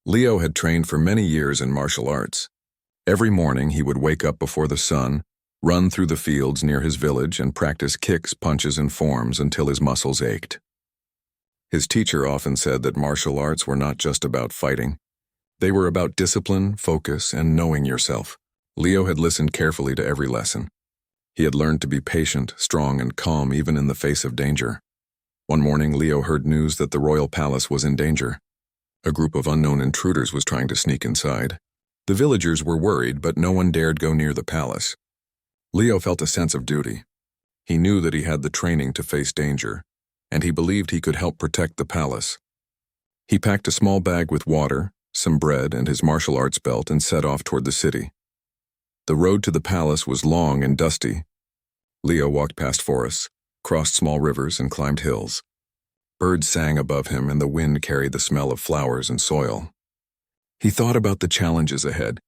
Leo had trained for many years in martial arts. Every morning he would wake up before the sun, run through the fields near his village and practice kicks, punches, and forms until his muscles ached. His teacher often said that martial arts were not just about fighting. They were about discipline, focus, and knowing yourself. Leo had listened carefully to every lesson. He had learned to be patient, strong, and calm even in the face of danger. One morning, Leo heard news that the royal palace was in danger. A group of unknown intruders was trying to sneak inside. The villagers were worried, but no one dared go near the palace. Leo felt a sense of duty. He knew that he had the training to face danger, and he believed he could help protect the palace. He packed a small bag with water, some bread, and his martial arts belt and set off toward the city. The road to the palace was long and dusty. Leo walked past forests, crossed small rivers, and climbed hills. Birds sang above him, and the wind carried the smell of flowers and soil. He thought about the challenges ahead.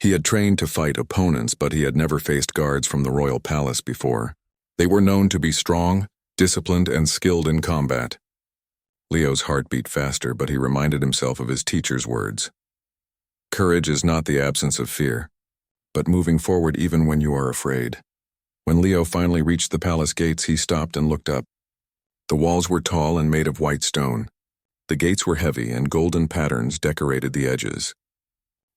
He had trained to fight opponents, but he had never faced guards from the royal palace before. They were known to be strong, disciplined, and skilled in combat. Leo's heart beat faster, but he reminded himself of his teacher's words. Courage is not the absence of fear, but moving forward even when you are afraid. When Leo finally reached the palace gates, he stopped and looked up. The walls were tall and made of white stone. The gates were heavy, and golden patterns decorated the edges.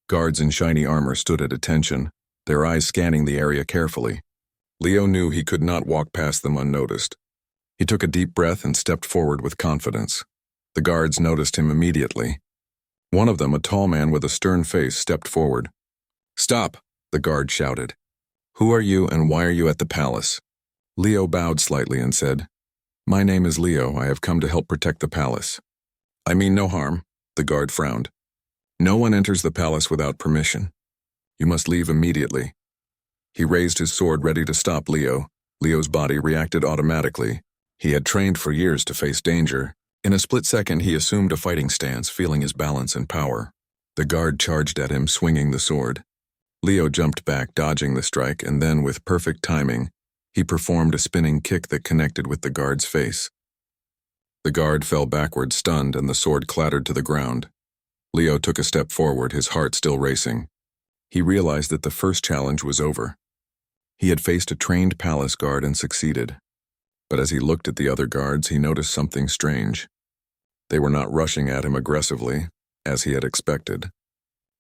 Guards in shiny armor stood at attention, their eyes scanning the area carefully. Leo knew he could not walk past them unnoticed. He took a deep breath and stepped forward with confidence. The guards noticed him immediately. One of them, a tall man with a stern face, stepped forward. "Stop!" the guard shouted. "Who are you and why are you at the palace?" Leo bowed slightly and said, "My name is Leo. I have come to help protect the palace." "I mean no harm," the guard frowned. "No one enters the palace without permission. You must leave immediately." He raised his sword ready to stop Leo. Leo's body reacted automatically. He had trained for years to face danger. In a split second, he assumed a fighting stance, feeling his balance and power. The guard charged at him, swinging the sword. Leo jumped back, dodging the strike, and then, with perfect timing, he performed a spinning kick that connected with the guard's face. The guard fell backward, stunned, and the sword clattered to the ground. Leo took a step forward, his heart still racing. He realized that the first challenge was over. He had faced a trained palace guard and succeeded. But as he looked at the other guards, he noticed something strange. They were not rushing at him aggressively, as he had expected.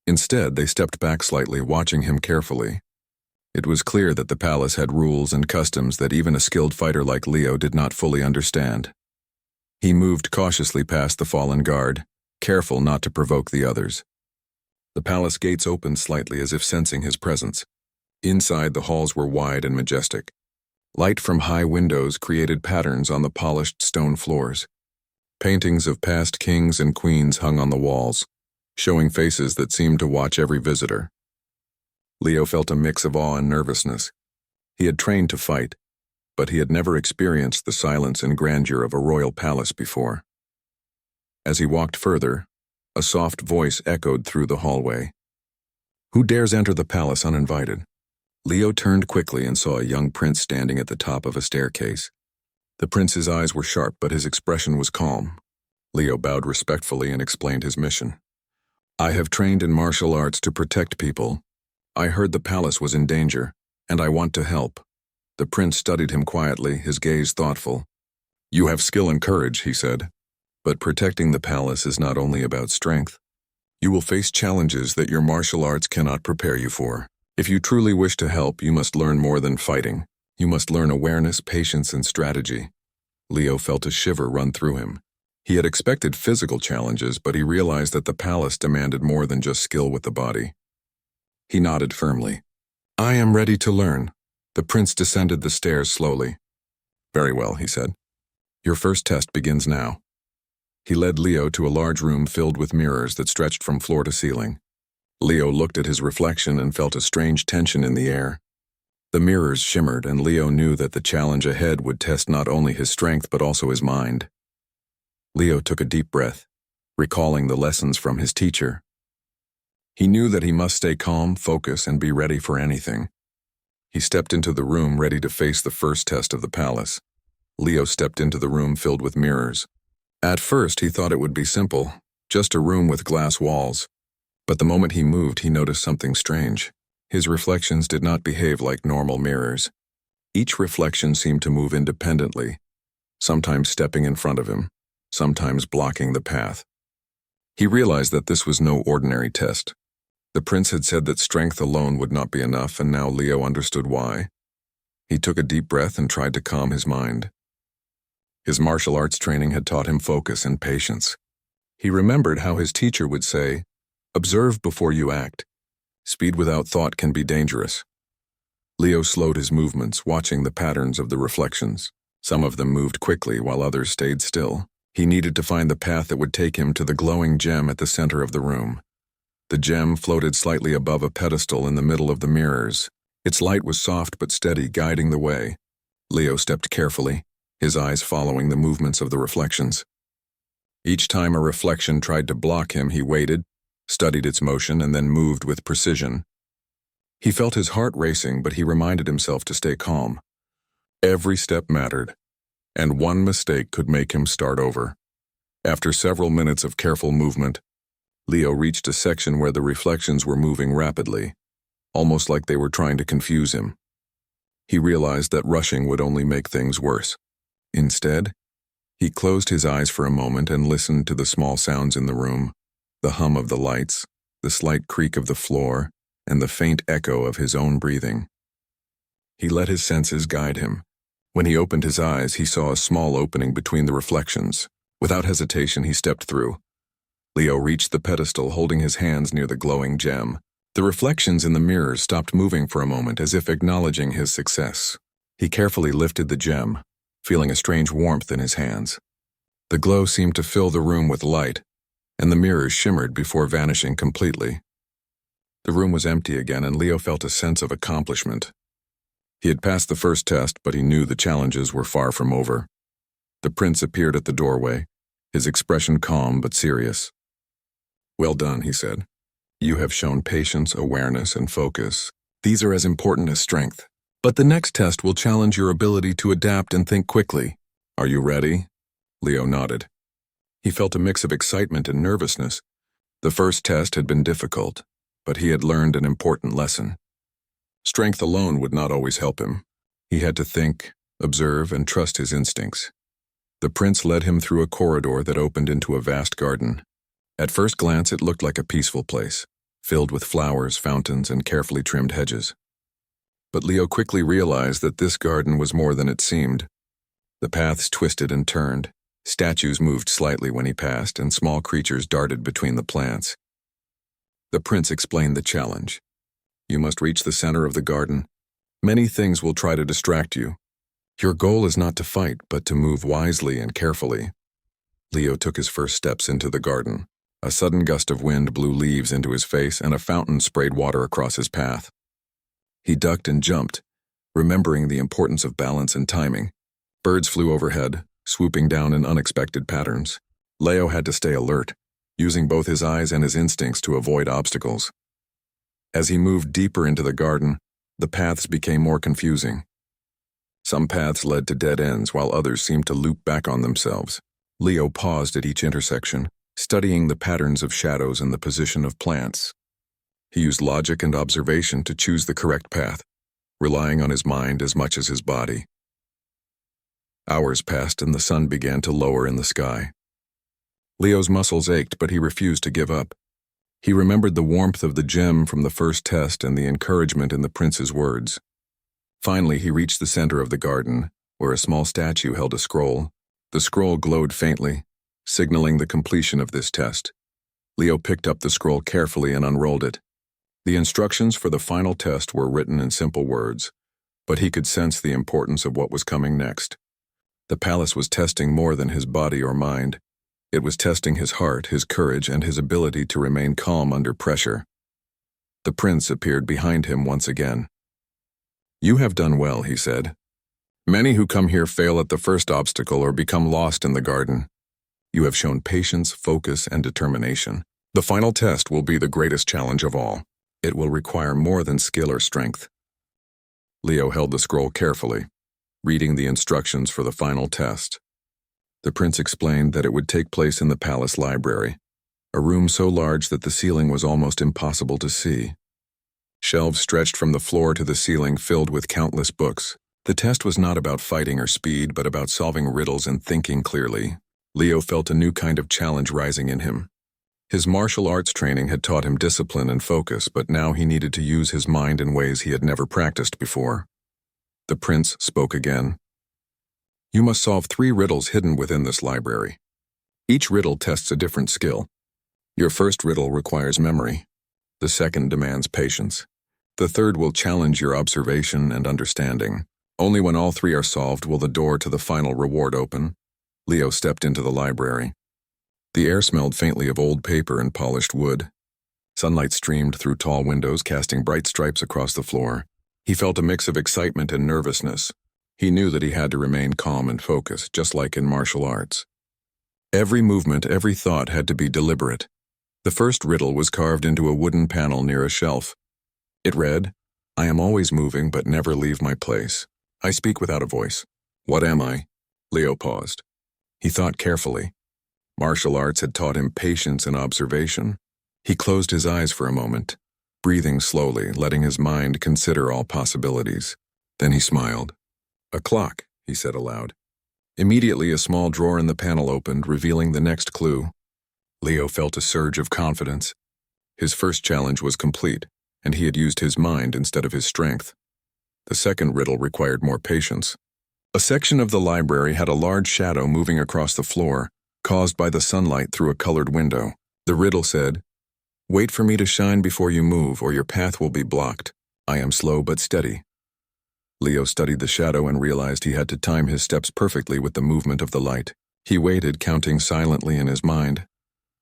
Instead, they stepped back slightly, watching him carefully. It was clear that the palace had rules and customs that even a skilled fighter like Leo did not fully understand. He moved cautiously past the fallen guard, careful not to provoke the others. The palace gates opened slightly as if sensing his presence. Inside, the halls were wide and majestic. Light from high windows created patterns on the polished stone floors. Paintings of past kings and queens hung on the walls, showing faces that seemed to watch every visitor. Leo felt a mix of awe and nervousness. He had trained to fight, but he had never experienced the silence and grandeur of a royal palace before. As he walked further, a soft voice echoed through the hallway. "Who dares enter the palace uninvited?" Leo turned quickly and saw a young prince standing at the top of a staircase. The prince's eyes were sharp, but his expression was calm. Leo bowed respectfully and explained his mission. "I have trained in martial arts to protect people. I heard the palace was in danger, and I want to help." The prince studied him quietly, his gaze thoughtful. "You have skill and courage," he said. "But protecting the palace is not only about strength. You will face challenges that your martial arts cannot prepare you for. If you truly wish to help, you must learn more than fighting. You must learn awareness, patience, and strategy." Leo felt a shiver run through him. He had expected physical challenges, but he realized that the palace demanded more than just skill with the body. He nodded firmly. "I am ready to learn." The prince descended the stairs slowly. "Very well," he said. "Your first test begins now." He led Leo to a large room filled with mirrors that stretched from floor to ceiling. Leo looked at his reflection and felt a strange tension in the air. The mirrors shimmered, and Leo knew that the challenge ahead would test not only his strength but also his mind. Leo took a deep breath, recalling the lessons from his teacher. He knew that he must stay calm, focus, and be ready for anything. He stepped into the room ready to face the first test of the palace. Leo stepped into the room filled with mirrors. At first, he thought it would be simple. just a room with glass walls. But the moment he moved, he noticed something strange. His reflections did not behave like normal mirrors. Each reflection seemed to move independently, sometimes stepping in front of him, sometimes blocking the path. He realized that this was no ordinary test. The prince had said that strength alone would not be enough, and now Leo understood why. He took a deep breath and tried to calm his mind. His martial arts training had taught him focus and patience. He remembered how his teacher would say, "Observe before you act. Speed without thought can be dangerous." Leo slowed his movements, watching the patterns of the reflections. Some of them moved quickly while others stayed still. He needed to find the path that would take him to the glowing gem at the center of the room. The gem floated slightly above a pedestal in the middle of the mirrors. Its light was soft but steady, guiding the way. Leo stepped carefully, his eyes following the movements of the reflections. Each time a reflection tried to block him, he waited, studied its motion, and then moved with precision. He felt his heart racing, but he reminded himself to stay calm. Every step mattered, and one mistake could make him start over. After several minutes of careful movement, Leo reached a section where the reflections were moving rapidly, almost like they were trying to confuse him. He realized that rushing would only make things worse. Instead, he closed his eyes for a moment and listened to the small sounds in the room, the hum of the lights, the slight creak of the floor, and the faint echo of his own breathing. He let his senses guide him. When he opened his eyes, he saw a small opening between the reflections. Without hesitation, he stepped through. Leo reached the pedestal, holding his hands near the glowing gem. The reflections in the mirrors stopped moving for a moment, as if acknowledging his success. He carefully lifted the gem, feeling a strange warmth in his hands. The glow seemed to fill the room with light, and the mirrors shimmered before vanishing completely. The room was empty again, and Leo felt a sense of accomplishment. He had passed the first test, but he knew the challenges were far from over. The prince appeared at the doorway, his expression calm but serious. "Well done," he said. "You have shown patience, awareness, and focus. These are as important as strength. But the next test will challenge your ability to adapt and think quickly. Are you ready?" Leo nodded. He felt a mix of excitement and nervousness. The first test had been difficult, but he had learned an important lesson. Strength alone would not always help him. He had to think, observe, and trust his instincts. The prince led him through a corridor that opened into a vast garden. At first glance, it looked like a peaceful place, filled with flowers, fountains, and carefully trimmed hedges. But Leo quickly realized that this garden was more than it seemed. The paths twisted and turned. Statues moved slightly when he passed, and small creatures darted between the plants. The prince explained the challenge. You must reach the center of the garden. Many things will try to distract you. Your goal is not to fight, but to move wisely and carefully. Leo took his first steps into the garden. A sudden gust of wind blew leaves into his face, and a fountain sprayed water across his path. He ducked and jumped, remembering the importance of balance and timing. Birds flew overhead, swooping down in unexpected patterns. Leo had to stay alert, using both his eyes and his instincts to avoid obstacles. As he moved deeper into the garden, the paths became more confusing. Some paths led to dead ends, while others seemed to loop back on themselves. Leo paused at each intersection, studying the patterns of shadows and the position of plants. He used logic and observation to choose the correct path, relying on his mind as much as his body. Hours passed and the sun began to lower in the sky. Leo's muscles ached, but he refused to give up. He remembered the warmth of the gem from the first test and the encouragement in the prince's words. Finally, he reached the center of the garden, where a small statue held a scroll. The scroll glowed faintly, signaling the completion of this test. Leo picked up the scroll carefully and unrolled it. The instructions for the final test were written in simple words, but he could sense the importance of what was coming next. The palace was testing more than his body or mind. It was testing his heart, his courage, and his ability to remain calm under pressure. The prince appeared behind him once again. "You have done well," he said. "Many who come here fail at the first obstacle or become lost in the garden. You have shown patience, focus, and determination. The final test will be the greatest challenge of all. It will require more than skill or strength." Leo held the scroll carefully, reading the instructions for the final test. The prince explained that it would take place in the palace library. a room so large that the ceiling was almost impossible to see. Shelves stretched from the floor to the ceiling filled with countless books. The test was not about fighting or speed, but about solving riddles and thinking clearly. Leo felt a new kind of challenge rising in him. His martial arts training had taught him discipline and focus, but now he needed to use his mind in ways he had never practiced before. The prince spoke again. You must solve 3 riddles hidden within this library. Each riddle tests a different skill. Your first riddle requires memory. The second demands patience. The third will challenge your observation and understanding. Only when all 3 are solved will the door to the final reward open. Leo stepped into the library. The air smelled faintly of old paper and polished wood. Sunlight streamed through tall windows, casting bright stripes across the floor. He felt a mix of excitement and nervousness. He knew that he had to remain calm and focused, just like in martial arts. Every movement, every thought had to be deliberate. The first riddle was carved into a wooden panel near a shelf. It read, I am always moving but never leave my place. I speak without a voice. What am I? Leo paused. He thought carefully. Martial arts had taught him patience and observation. He closed his eyes for a moment, breathing slowly, letting his mind consider all possibilities. Then he smiled. A clock, he said aloud. Immediately, a small drawer in the panel opened, revealing the next clue. Leo felt a surge of confidence. His first challenge was complete, and he had used his mind instead of his strength. The second riddle required more patience. A section of the library had a large shadow moving across the floor, caused by the sunlight through a colored window. The riddle said, Wait for me to shine before you move, or your path will be blocked. I am slow but steady. Leo studied the shadow and realized he had to time his steps perfectly with the movement of the light. He waited, counting silently in his mind,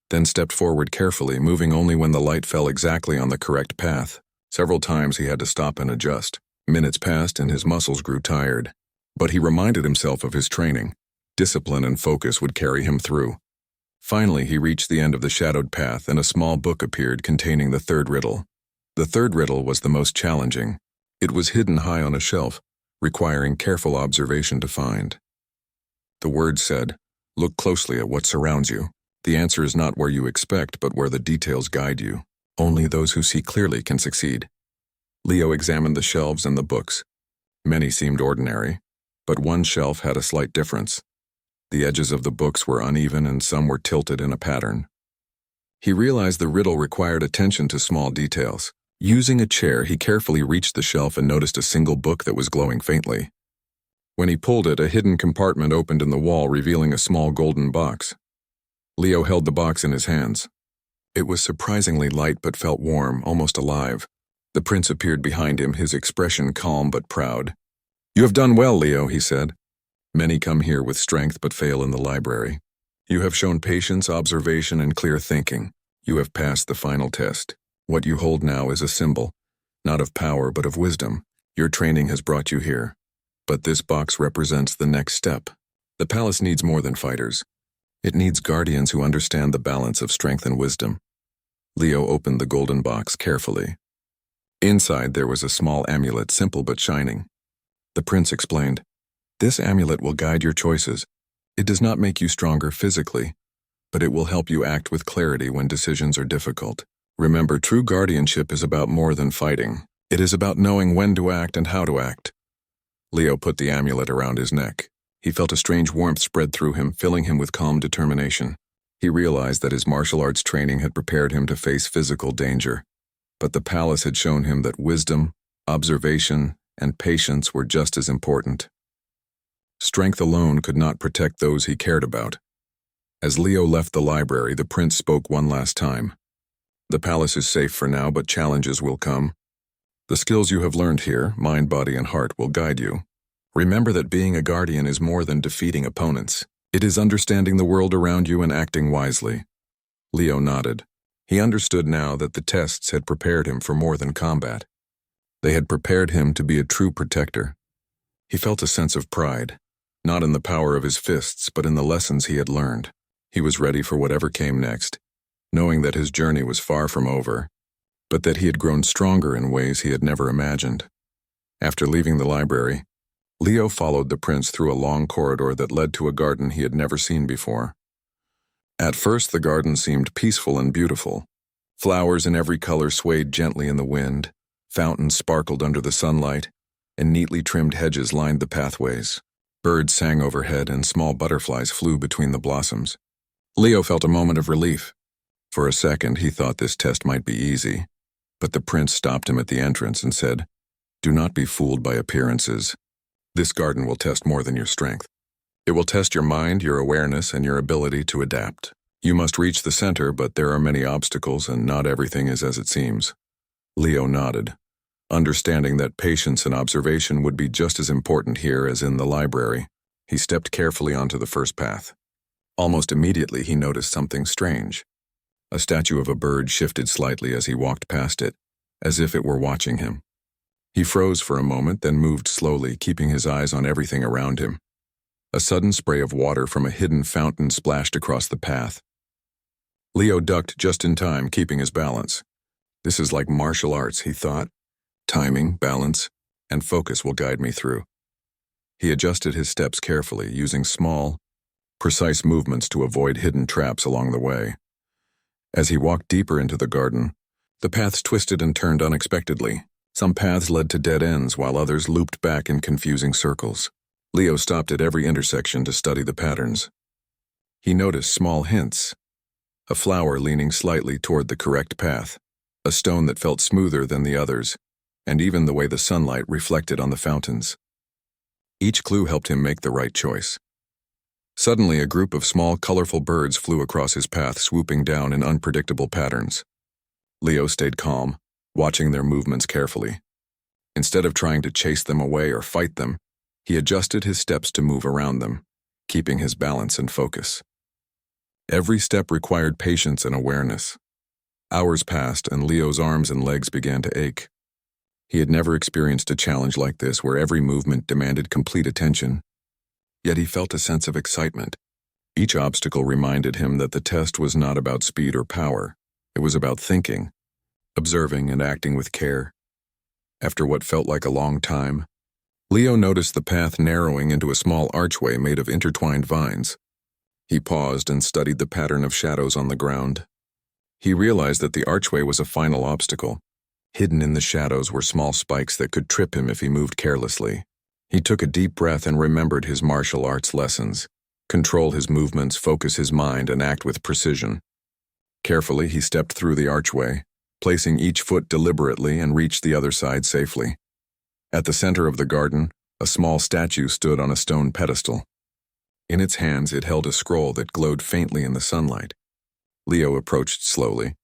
then stepped forward carefully, moving only when the light fell exactly on the correct path. Several times he had to stop and adjust. Minutes passed and his muscles grew tired. But he reminded himself of his training. Discipline and focus would carry him through. Finally, he reached the end of the shadowed path and a small book appeared containing the third riddle. The third riddle was the most challenging. It was hidden high on a shelf, requiring careful observation to find. The words said, Look closely at what surrounds you. The answer is not where you expect, but where the details guide you. Only those who see clearly can succeed. Leo examined the shelves and the books. Many seemed ordinary, but one shelf had a slight difference. The edges of the books were uneven and some were tilted in a pattern. He realized the riddle required attention to small details. Using a chair, he carefully reached the shelf and noticed a single book that was glowing faintly. When he pulled it, a hidden compartment opened in the wall, revealing a small golden box. Leo held the box in his hands. It was surprisingly light but felt warm, almost alive. The prince appeared behind him, his expression calm but proud. You have done well, Leo, he said. Many come here with strength but fail in the library. You have shown patience, observation, and clear thinking. You have passed the final test. What you hold now is a symbol, not of power but of wisdom. Your training has brought you here. But this box represents the next step. The palace needs more than fighters. It needs guardians who understand the balance of strength and wisdom. Leo opened the golden box carefully. Inside there was a small amulet, simple but shining. The prince explained, This amulet will guide your choices. It does not make you stronger physically, but it will help you act with clarity when decisions are difficult. Remember, true guardianship is about more than fighting. It is about knowing when to act and how to act. Leo put the amulet around his neck. He felt a strange warmth spread through him, filling him with calm determination. He realized that his martial arts training had prepared him to face physical danger. But the palace had shown him that wisdom, observation, and patience were just as important. Strength alone could not protect those he cared about. As Leo left the library, the prince spoke one last time. The palace is safe for now, but challenges will come. The skills you have learned here, mind, body, and heart, will guide you. Remember that being a guardian is more than defeating opponents. It is understanding the world around you and acting wisely. Leo nodded. He understood now that the tests had prepared him for more than combat. They had prepared him to be a true protector. He felt a sense of pride, not in the power of his fists, but in the lessons he had learned. He was ready for whatever came next, knowing that his journey was far from over, but that he had grown stronger in ways he had never imagined. After leaving the library, Leo followed the prince through a long corridor that led to a garden he had never seen before. At first, the garden seemed peaceful and beautiful. Flowers in every color swayed gently in the wind, fountains sparkled under the sunlight, and neatly trimmed hedges lined the pathways. Birds sang overhead and small butterflies flew between the blossoms. Leo felt a moment of relief. For a second, he thought this test might be easy, but the prince stopped him at the entrance and said, "Do not be fooled by appearances. This garden will test more than your strength. It will test your mind, your awareness, and your ability to adapt. You must reach the center, but there are many obstacles and not everything is as it seems." Leo nodded, understanding that patience and observation would be just as important here as in the library. He stepped carefully onto the first path. Almost immediately, he noticed something strange. A statue of a bird shifted slightly as he walked past it, as if it were watching him. He froze for a moment, then moved slowly, keeping his eyes on everything around him. A sudden spray of water from a hidden fountain splashed across the path. Leo ducked just in time, keeping his balance. This is like martial arts, he thought. Timing, balance, and focus will guide me through. He adjusted his steps carefully, using small, precise movements to avoid hidden traps along the way. As he walked deeper into the garden, the paths twisted and turned unexpectedly. Some paths led to dead ends, while others looped back in confusing circles. Leo stopped at every intersection to study the patterns. He noticed small hints. A flower leaning slightly toward the correct path, a stone that felt smoother than the others, and even the way the sunlight reflected on the fountains. Each clue helped him make the right choice. Suddenly, a group of small, colorful birds flew across his path, swooping down in unpredictable patterns. Leo stayed calm, watching their movements carefully. Instead of trying to chase them away or fight them, he adjusted his steps to move around them, keeping his balance and focus. Every step required patience and awareness. Hours passed, and Leo's arms and legs began to ache. He had never experienced a challenge like this where every movement demanded complete attention. Yet he felt a sense of excitement. Each obstacle reminded him that the test was not about speed or power. It was about thinking, observing, and acting with care. After what felt like a long time, Leo noticed the path narrowing into a small archway made of intertwined vines. He paused and studied the pattern of shadows on the ground. He realized that the archway was a final obstacle. Hidden in the shadows were small spikes that could trip him if he moved carelessly. He took a deep breath and remembered his martial arts lessons. Control his movements, focus his mind, and act with precision. Carefully, he stepped through the archway, placing each foot deliberately, and reached the other side safely. At the center of the garden, a small statue stood on a stone pedestal. In its hands, it held a scroll that glowed faintly in the sunlight. Leo approached slowly,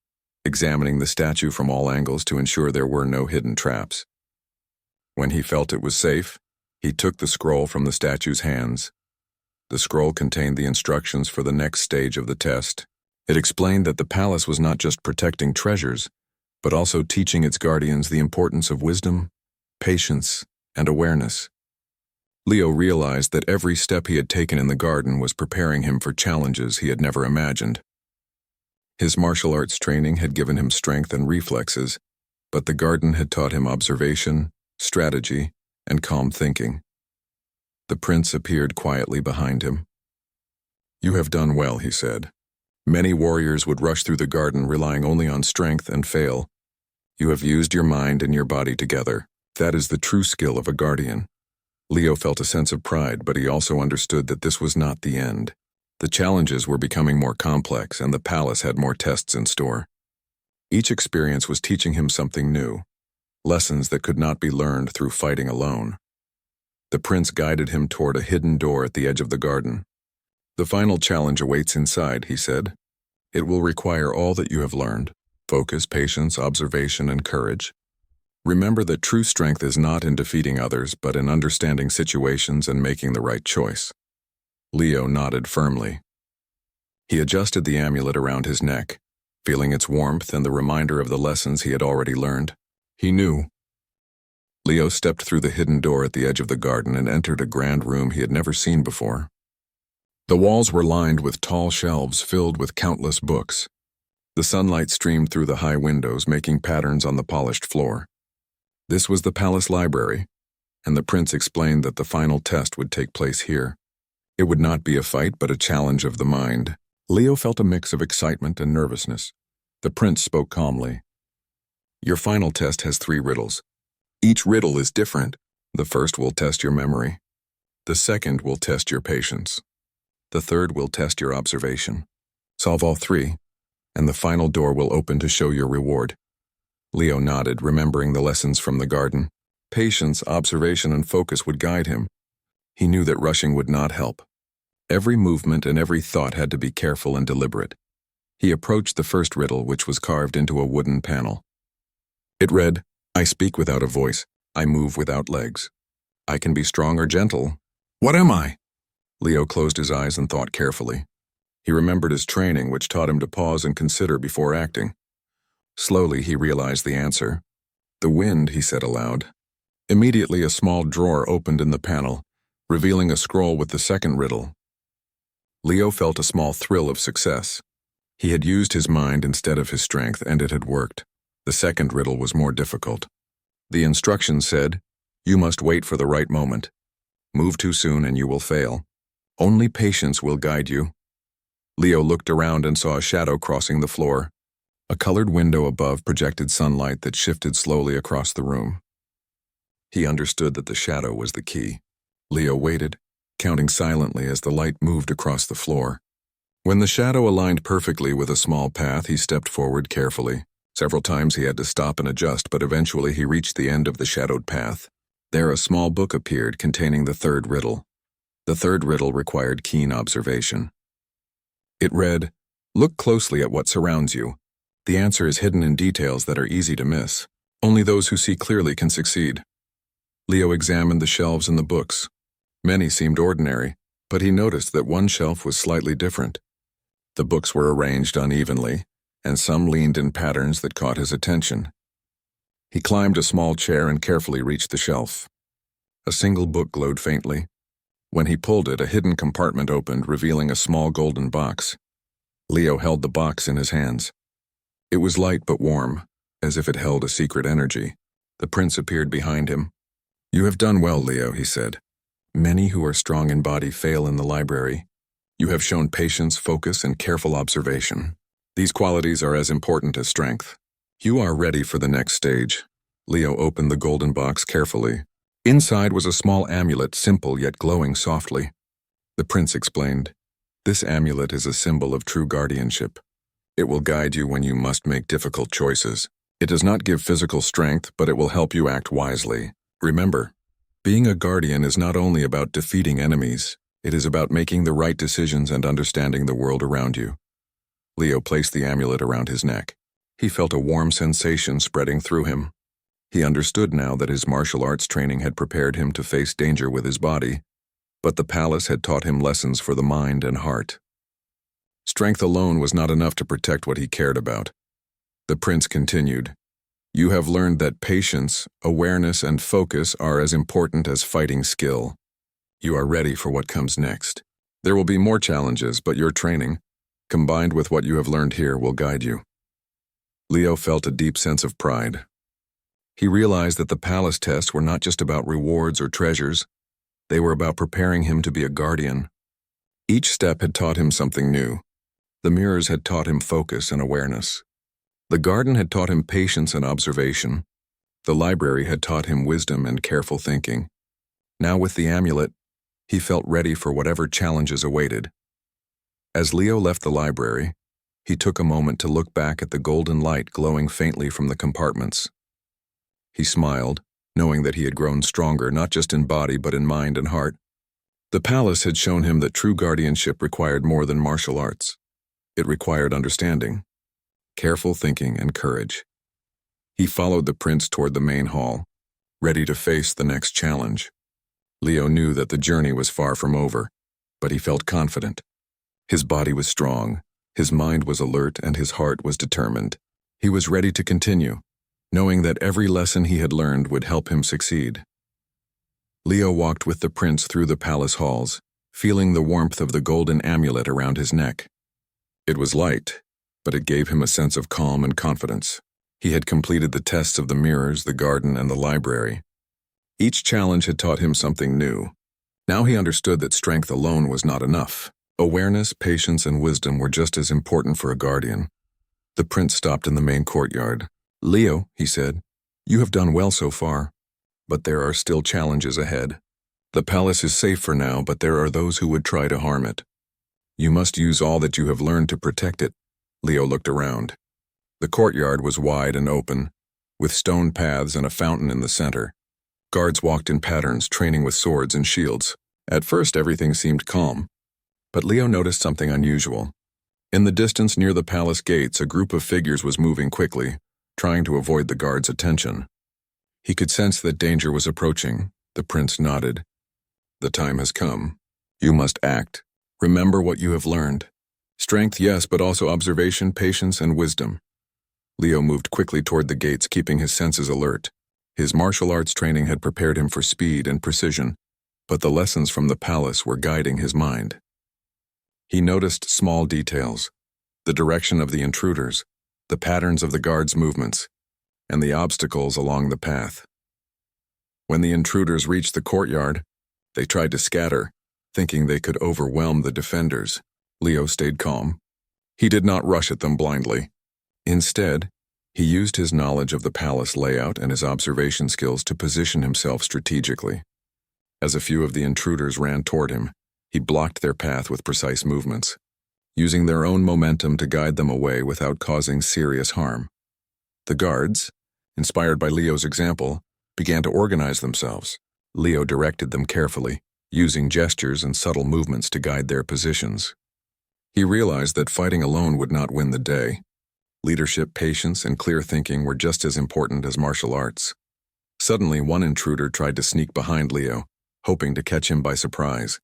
examining the statue from all angles to ensure there were no hidden traps. When he felt it was safe, he took the scroll from the statue's hands. The scroll contained the instructions for the next stage of the test. It explained that the palace was not just protecting treasures, but also teaching its guardians the importance of wisdom, patience, and awareness. Leo realized that every step he had taken in the garden was preparing him for challenges he had never imagined. His martial arts training had given him strength and reflexes, but the garden had taught him observation, strategy, and calm thinking. The prince appeared quietly behind him. "You have done well," he said. "Many warriors would rush through the garden relying only on strength and fail. You have used your mind and your body together. That is the true skill of a guardian." Leo felt a sense of pride, but he also understood that this was not the end. The challenges were becoming more complex, and the palace had more tests in store. Each experience was teaching him something new, lessons that could not be learned through fighting alone. The prince guided him toward a hidden door at the edge of the garden. "The final challenge awaits inside," he said. "It will require all that you have learned: focus, patience, observation, and courage. Remember that true strength is not in defeating others, but in understanding situations and making the right choice." Leo nodded firmly. He adjusted the amulet around his neck, feeling its warmth and the reminder of the lessons he had already learned. He knew. Leo stepped through the hidden door at the edge of the garden and entered a grand room he had never seen before. The walls were lined with tall shelves filled with countless books. The sunlight streamed through the high windows, making patterns on the polished floor. This was the palace library, and the prince explained that the final test would take place here. It would not be a fight, but a challenge of the mind, Leo felt a mix of excitement and nervousness. The prince spoke calmly. Your final test has 3 riddles. Each riddle is different. The first will test your memory. The second will test your patience. The third will test your observation. Solve all 3, and the final door will open to show your reward. Leo nodded, remembering the lessons from the garden. Patience, observation, and focus would guide him. He knew that rushing would not help. Every movement and every thought had to be careful and deliberate. He approached the first riddle, which was carved into a wooden panel. It read, I speak without a voice. I move without legs. I can be strong or gentle. What am I? Leo closed his eyes and thought carefully. He remembered his training, which taught him to pause and consider before acting. Slowly, he realized the answer. The wind, he said aloud. Immediately, a small drawer opened in the panel, revealing a scroll with the second riddle. Leo felt a small thrill of success. He had used his mind instead of his strength, and it had worked. The second riddle was more difficult. The instructions said, you must wait for the right moment. Move too soon and you will fail. Only patience will guide you. Leo looked around and saw a shadow crossing the floor. A colored window above projected sunlight that shifted slowly across the room. He understood that the shadow was the key. Leo waited, counting silently as the light moved across the floor. When the shadow aligned perfectly with a small path, he stepped forward carefully. Several times he had to stop and adjust, but eventually he reached the end of the shadowed path. There a small book appeared containing the third riddle. The third riddle required keen observation. It read, look closely at what surrounds you. The answer is hidden in details that are easy to miss. Only those who see clearly can succeed. Leo examined the shelves in the books. Many seemed ordinary, but he noticed that one shelf was slightly different. The books were arranged unevenly, and some leaned in patterns that caught his attention. He climbed a small chair and carefully reached the shelf. A single book glowed faintly. When he pulled it, a hidden compartment opened, revealing a small golden box. Leo held the box in his hands. It was light but warm, as if it held a secret energy. The prince appeared behind him. You have done well, Leo, he said. Many who are strong in body fail in the library. You have shown patience, focus, and careful observation. These qualities are as important as strength. You are ready for the next stage. Leo opened the golden box carefully. Inside was a small amulet, simple yet glowing softly. The prince explained, this amulet is a symbol of true guardianship. It will guide you when you must make difficult choices. It does not give physical strength, but it will help you act wisely. Remember, being a guardian is not only about defeating enemies, it is about making the right decisions and understanding the world around you. Leo placed the amulet around his neck. He felt a warm sensation spreading through him. He understood now that his martial arts training had prepared him to face danger with his body, but the palace had taught him lessons for the mind and heart. Strength alone was not enough to protect what he cared about. The prince continued, you have learned that patience, awareness, and focus are as important as fighting skill. You are ready for what comes next. There will be more challenges, but your training, combined with what you have learned here, will guide you. Leo felt a deep sense of pride. He realized that the palace tests were not just about rewards or treasures. They were about preparing him to be a guardian. Each step had taught him something new. The mirrors had taught him focus and awareness. The garden had taught him patience and observation. The library had taught him wisdom and careful thinking. Now with the amulet, he felt ready for whatever challenges awaited. As Leo left the library, he took a moment to look back at the golden light glowing faintly from the compartments. He smiled, knowing that he had grown stronger not just in body but in mind and heart. The palace had shown him that true guardianship required more than martial arts. It required understanding, careful thinking, and courage. He followed the prince toward the main hall, ready to face the next challenge. Leo knew that the journey was far from over, but he felt confident. His body was strong, his mind was alert, and his heart was determined. He was ready to continue, knowing that every lesson he had learned would help him succeed. Leo walked with the prince through the palace halls, feeling the warmth of the golden amulet around his neck. It was light, but it gave him a sense of calm and confidence. He had completed the tests of the mirrors, the garden, and the library. Each challenge had taught him something new. Now he understood that strength alone was not enough. Awareness, patience, and wisdom were just as important for a guardian. The prince stopped in the main courtyard. "Leo," he said, "you have done well so far, but there are still challenges ahead. The palace is safe for now, but there are those who would try to harm it. You must use all that you have learned to protect it." Leo looked around. The courtyard was wide and open, with stone paths and a fountain in the center. Guards walked in patterns, training with swords and shields. At first, everything seemed calm, but Leo noticed something unusual. In the distance near the palace gates, a group of figures was moving quickly, trying to avoid the guards' attention. He could sense that danger was approaching. The prince nodded. "The time has come. You must act. Remember what you have learned. Strength, yes, but also observation, patience, and wisdom." Leo moved quickly toward the gates, keeping his senses alert. His martial arts training had prepared him for speed and precision, but the lessons from the palace were guiding his mind. He noticed small details: the direction of the intruders, the patterns of the guards' movements, and the obstacles along the path. When the intruders reached the courtyard, they tried to scatter, thinking they could overwhelm the defenders. Leo stayed calm. He did not rush at them blindly. Instead, he used his knowledge of the palace layout and his observation skills to position himself strategically. As a few of the intruders ran toward him, he blocked their path with precise movements, using their own momentum to guide them away without causing serious harm. The guards, inspired by Leo's example, began to organize themselves. Leo directed them carefully, using gestures and subtle movements to guide their positions. He realized that fighting alone would not win the day. Leadership, patience, and clear thinking were just as important as martial arts. Suddenly, one intruder tried to sneak behind Leo, hoping to catch him by surprise.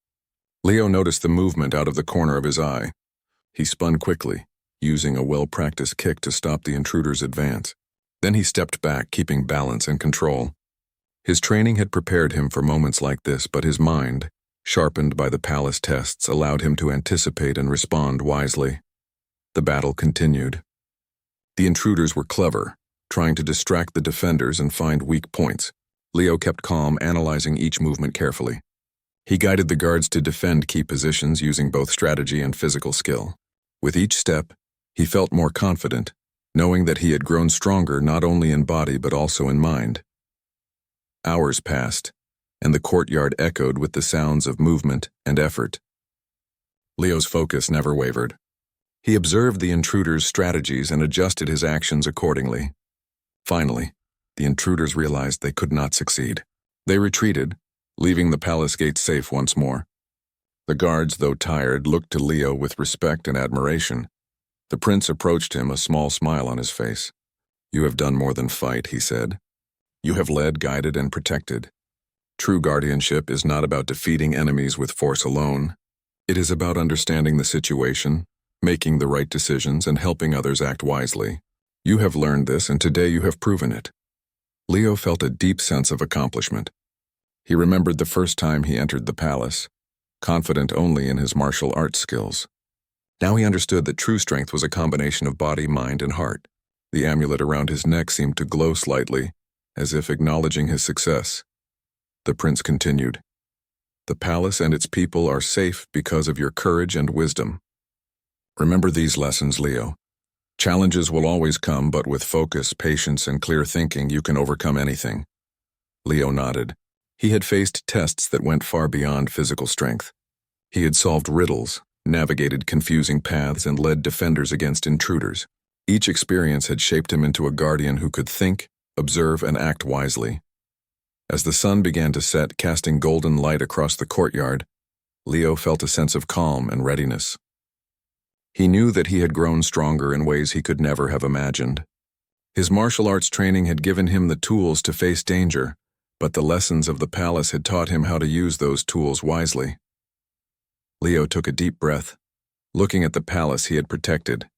Leo noticed the movement out of the corner of his eye. He spun quickly, using a well-practiced kick to stop the intruder's advance. Then he stepped back, keeping balance and control. His training had prepared him for moments like this, but his mind, sharpened by the palace tests, allowed him to anticipate and respond wisely. The battle continued. The intruders were clever, trying to distract the defenders and find weak points. Leo kept calm, analyzing each movement carefully. He guided the guards to defend key positions using both strategy and physical skill. With each step, he felt more confident, knowing that he had grown stronger not only in body but also in mind. Hours passed, and the courtyard echoed with the sounds of movement and effort. Leo's focus never wavered. He observed the intruders' strategies and adjusted his actions accordingly. Finally, the intruders realized they could not succeed. They retreated, leaving the palace gates safe once more. The guards, though tired, looked to Leo with respect and admiration. The prince approached him, a small smile on his face. "You have done more than fight," he said. "You have led, guided, and protected. True guardianship is not about defeating enemies with force alone. It is about understanding the situation, making the right decisions, and helping others act wisely. You have learned this, and today you have proven it." Leo felt a deep sense of accomplishment. He remembered the first time he entered the palace, confident only in his martial arts skills. Now he understood that true strength was a combination of body, mind, and heart. The amulet around his neck seemed to glow slightly, as if acknowledging his success. The prince continued, "The palace and its people are safe because of your courage and wisdom. Remember these lessons, Leo. Challenges will always come, but with focus, patience, and clear thinking, you can overcome anything." Leo nodded. He had faced tests that went far beyond physical strength. He had solved riddles, navigated confusing paths, and led defenders against intruders. Each experience had shaped him into a guardian who could think, observe, and act wisely. As the sun began to set, casting golden light across the courtyard, Leo felt a sense of calm and readiness. He knew that he had grown stronger in ways he could never have imagined. His martial arts training had given him the tools to face danger, but the lessons of the palace had taught him how to use those tools wisely. Leo took a deep breath. Looking at the palace he had protected,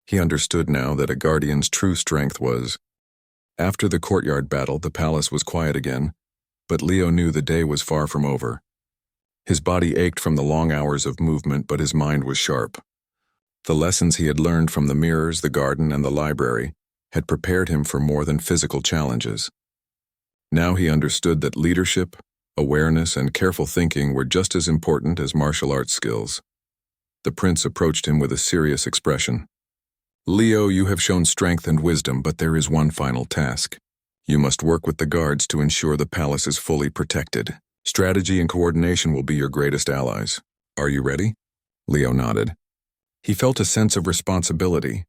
he understood now that a guardian's true strength was. After the courtyard battle, the palace was quiet again, but Leo knew the day was far from over. His body ached from the long hours of movement, but his mind was sharp. The lessons he had learned from the mirrors, the garden, and the library had prepared him for more than physical challenges. Now he understood that leadership, awareness, and careful thinking were just as important as martial arts skills. The prince approached him with a serious expression. Leo, you have shown strength and wisdom, but there is one final task. You must work with the guards to ensure the palace is fully protected. Strategy and coordination will be your greatest allies. Are you ready? Leo nodded. He felt a sense of responsibility.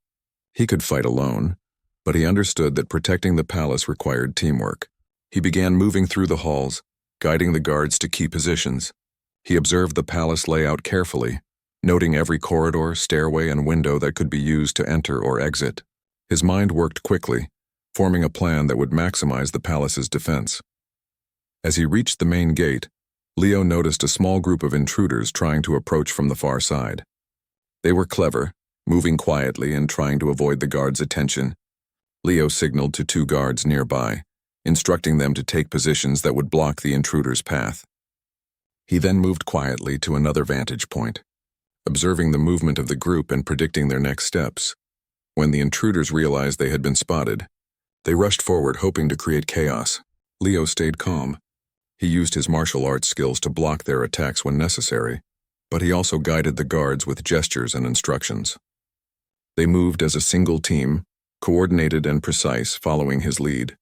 He could fight alone, but he understood that protecting the palace required teamwork. He began moving through the halls, guiding the guards to key positions. He observed the palace layout carefully, noting every corridor, stairway, and window that could be used to enter or exit. His mind worked quickly, forming a plan that would maximize the palace's defense. As he reached the main gate, Leo noticed a small group of intruders trying to approach from the far side. They were clever, moving quietly and trying to avoid the guards' attention. Leo signaled to 2 guards nearby, instructing them to take positions that would block the intruders' path. He then moved quietly to another vantage point, observing the movement of the group and predicting their next steps. When the intruders realized they had been spotted, they rushed forward hoping to create chaos. Leo stayed calm. He used his martial arts skills to block their attacks when necessary, but he also guided the guards with gestures and instructions. They moved as a single team, coordinated and precise, following his lead.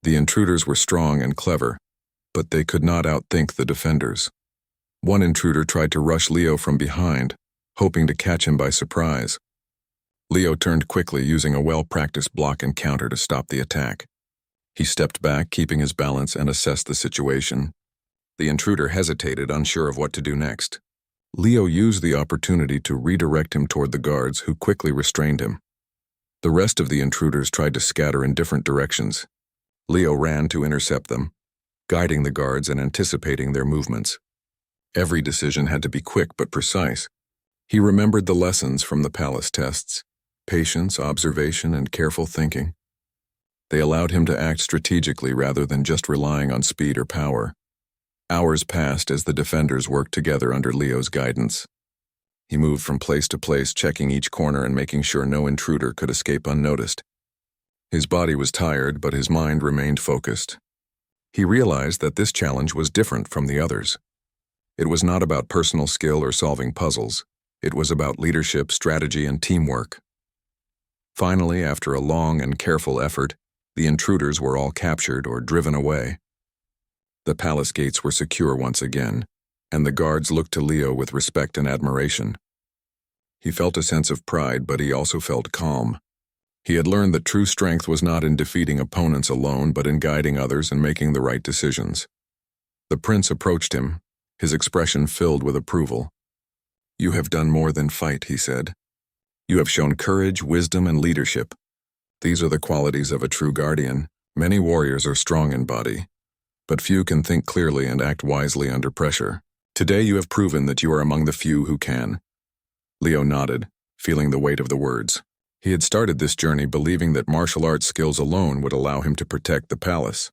The intruders were strong and clever, but they could not outthink the defenders. One intruder tried to rush Leo from behind, hoping to catch him by surprise. Leo turned quickly, using a well-practiced block and counter to stop the attack. He stepped back, keeping his balance, and assessed the situation. The intruder hesitated, unsure of what to do next. Leo used the opportunity to redirect him toward the guards, who quickly restrained him. The rest of the intruders tried to scatter in different directions. Leo ran to intercept them, guiding the guards and anticipating their movements. Every decision had to be quick but precise. He remembered the lessons from the palace tests: patience, observation, and careful thinking. They allowed him to act strategically rather than just relying on speed or power. Hours passed as the defenders worked together under Leo's guidance. He moved from place to place, checking each corner and making sure no intruder could escape unnoticed. His body was tired, but his mind remained focused. He realized that this challenge was different from the others. It was not about personal skill or solving puzzles. It was about leadership, strategy, and teamwork. Finally, after a long and careful effort, the intruders were all captured or driven away. The palace gates were secure once again, and the guards looked to Leo with respect and admiration. He felt a sense of pride, but he also felt calm. He had learned that true strength was not in defeating opponents alone, but in guiding others and making the right decisions. The prince approached him, his expression filled with approval. "You have done more than fight," he said. "You have shown courage, wisdom, and leadership. These are the qualities of a true guardian. Many warriors are strong in body, but few can think clearly and act wisely under pressure. Today you have proven that you are among the few who can." Leo nodded, feeling the weight of the words. He had started this journey believing that martial arts skills alone would allow him to protect the palace.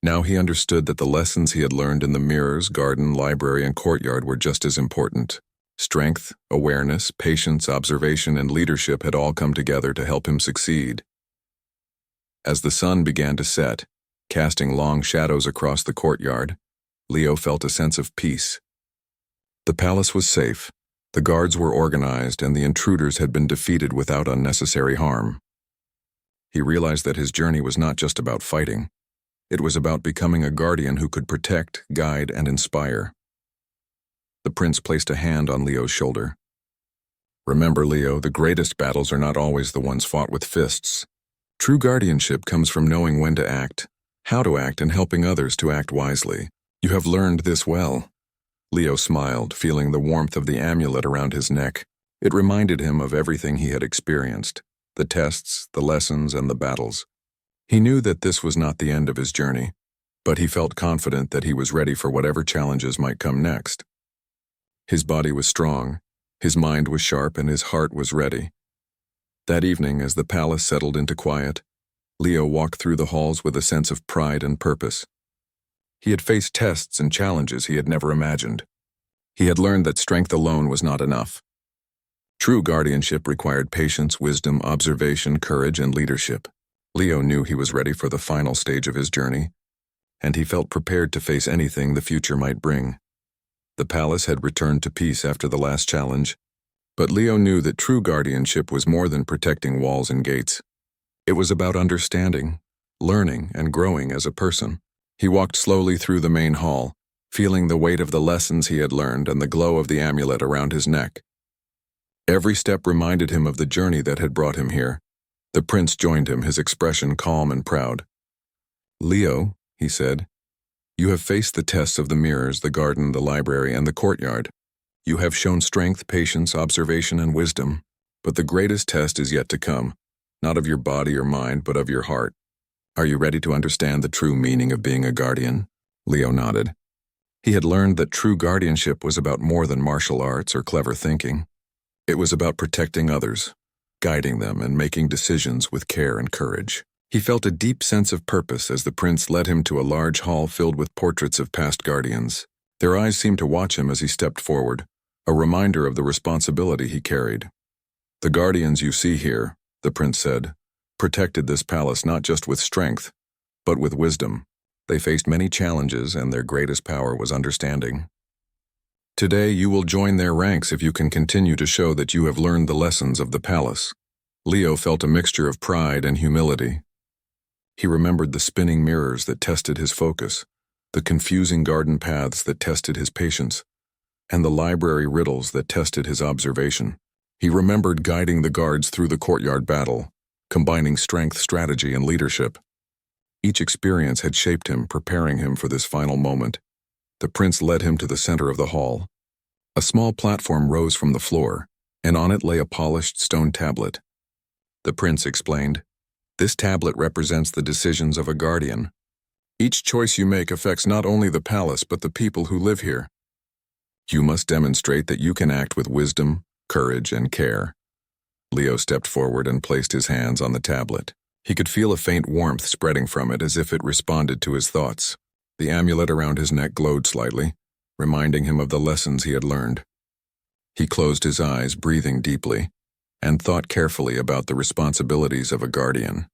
Now he understood that the lessons he had learned in the mirrors, garden, library, and courtyard were just as important. Strength, awareness, patience, observation, and leadership had all come together to help him succeed. As the sun began to set, casting long shadows across the courtyard, Leo felt a sense of peace. The palace was safe, the guards were organized, and the intruders had been defeated without unnecessary harm. He realized that his journey was not just about fighting. It was about becoming a guardian who could protect, guide, and inspire. The prince placed a hand on Leo's shoulder. "Remember, Leo, the greatest battles are not always the ones fought with fists. True guardianship comes from knowing when to act, how to act, and helping others to act wisely. You have learned this well." Leo smiled, feeling the warmth of the amulet around his neck. It reminded him of everything he had experienced, the tests, the lessons, and the battles. He knew that this was not the end of his journey, but he felt confident that he was ready for whatever challenges might come next. His body was strong, his mind was sharp, and his heart was ready. That evening, as the palace settled into quiet, Leo walked through the halls with a sense of pride and purpose. He had faced tests and challenges he had never imagined. He had learned that strength alone was not enough. True guardianship required patience, wisdom, observation, courage, and leadership. Leo knew he was ready for the final stage of his journey, and he felt prepared to face anything the future might bring. The palace had returned to peace after the last challenge, but Leo knew that true guardianship was more than protecting walls and gates. It was about understanding, learning, and growing as a person. He walked slowly through the main hall, feeling the weight of the lessons he had learned and the glow of the amulet around his neck. Every step reminded him of the journey that had brought him here. The prince joined him, his expression calm and proud. "Leo," he said, "you have faced the tests of the mirrors, the garden, the library, and the courtyard. You have shown strength, patience, observation, and wisdom, but the greatest test is yet to come, not of your body or mind, but of your heart. Are you ready to understand the true meaning of being a guardian?" Leo nodded. He had learned that true guardianship was about more than martial arts or clever thinking. It was about protecting others, guiding them, and making decisions with care and courage. He felt a deep sense of purpose as the prince led him to a large hall filled with portraits of past guardians. Their eyes seemed to watch him as he stepped forward, a reminder of the responsibility he carried. "The guardians you see here," the prince said, "protected this palace not just with strength, but with wisdom. They faced many challenges, and their greatest power was understanding. Today you will join their ranks if you can continue to show that you have learned the lessons of the palace." Leo felt a mixture of pride and humility. He remembered the spinning mirrors that tested his focus, the confusing garden paths that tested his patience, and the library riddles that tested his observation. He remembered guiding the guards through the courtyard battle, combining strength, strategy, and leadership. Each experience had shaped him, preparing him for this final moment. The prince led him to the center of the hall. A small platform rose from the floor, and on it lay a polished stone tablet. The prince explained, "This tablet represents the decisions of a guardian. Each choice you make affects not only the palace but the people who live here. You must demonstrate that you can act with wisdom, courage, and care." Leo stepped forward and placed his hands on the tablet. He could feel a faint warmth spreading from it as if it responded to his thoughts. The amulet around his neck glowed slightly, reminding him of the lessons he had learned. He closed his eyes, breathing deeply, and thought carefully about the responsibilities of a guardian.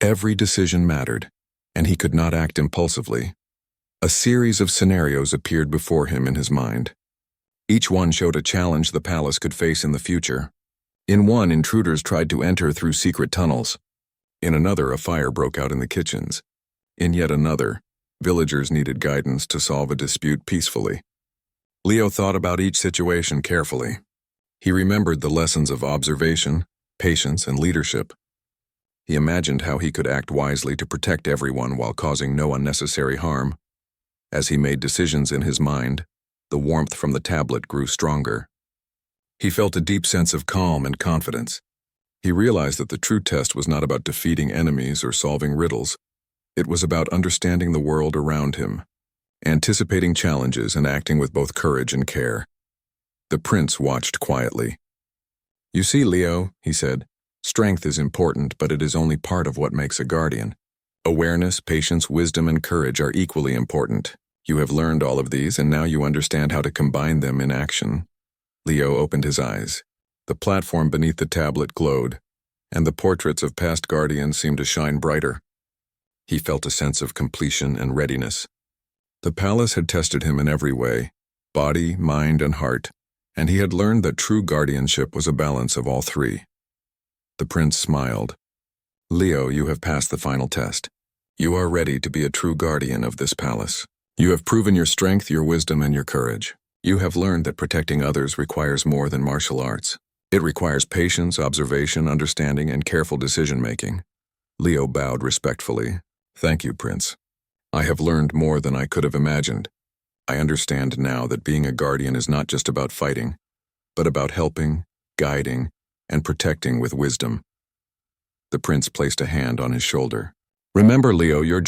Every decision mattered, and he could not act impulsively. A series of scenarios appeared before him in his mind. Each one showed a challenge the palace could face in the future. In one, intruders tried to enter through secret tunnels. In another, a fire broke out in the kitchens. In yet another, villagers needed guidance to solve a dispute peacefully. Leo thought about each situation carefully. He remembered the lessons of observation, patience, and leadership. He imagined how he could act wisely to protect everyone while causing no unnecessary harm. As he made decisions in his mind, the warmth from the tablet grew stronger. He felt a deep sense of calm and confidence. He realized that the true test was not about defeating enemies or solving riddles. It was about understanding the world around him, anticipating challenges and acting with both courage and care. The prince watched quietly. "You see, Leo," he said, "strength is important, but it is only part of what makes a guardian. Awareness, patience, wisdom, and courage are equally important. You have learned all of these, and now you understand how to combine them in action." Leo opened his eyes. The platform beneath the tablet glowed, and the portraits of past guardians seemed to shine brighter. He felt a sense of completion and readiness. The palace had tested him in every way, body, mind, and heart, and he had learned that true guardianship was a balance of all three. The prince smiled. "Leo, you have passed the final test. You are ready to be a true guardian of this palace. You have proven your strength, your wisdom, and your courage. You have learned that protecting others requires more than martial arts. It requires patience, observation, understanding, and careful decision-making." Leo bowed respectfully. "Thank you, Prince. I have learned more than I could have imagined. I understand now that being a guardian is not just about fighting, but about helping, guiding, and protecting with wisdom." The prince placed a hand on his shoulder. "Remember, Leo, your